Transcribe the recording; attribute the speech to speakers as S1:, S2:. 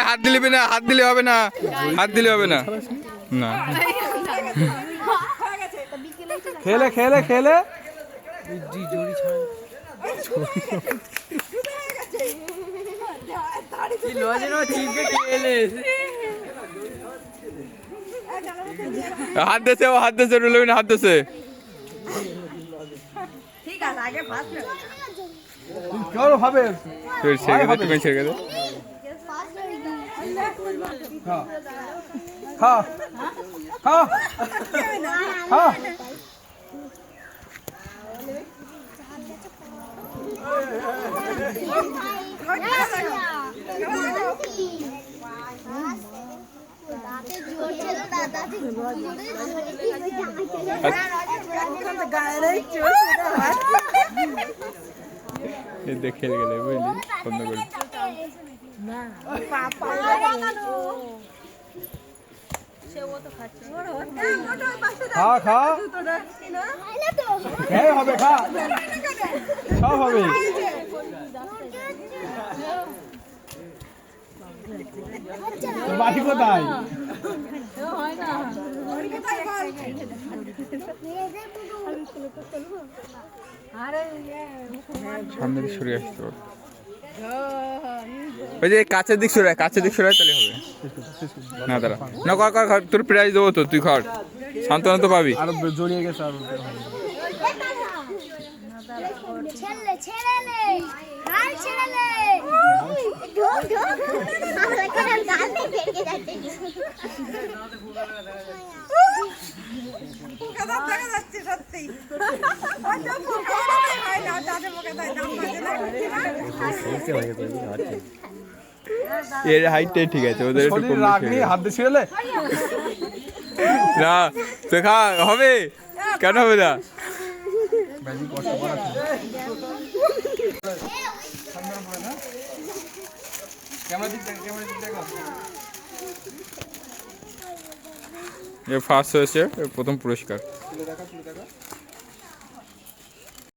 S1: হাত দিলিবি না, হাত দিলে হবে না, হাত দিলে হবে না। না
S2: খেলে খেলে খেলে
S1: হাত দেছে, ও হাত দেছে, রুলবি না, হাত দেছে।
S2: কেউ হবে
S1: ছেড়ে গেছে, তুমি ছেড়ে গেছে।
S2: খা খা খা
S1: দেখে গেলে বুঝলি, বন্ধ করি।
S2: খা খা হ্যাঁ হবে, খা সব হবে। বাড়ি কোথায়?
S1: সামনের দিক সরে আসতে হবে। ওই যে কাছের দিক সরে, কাছের দিক সরে তাহলে হবে। না দাঁড়া, না কর কর কর, তোর প্রাইজ দেবো তো, তুই কর, সান্ত্বনা তো পাবি।
S2: আরো জড়িয়ে গেছে আরো।
S1: এর হাইটটাই ঠিক আছে, ওদের একটু কম বেশি হয়ে
S2: হাত দিয়ে ছিঁড়লে
S1: না, তো খা হবে, কেন হবে না? এ ফার্স্ট হয়েছে, প্রথম পুরস্কার।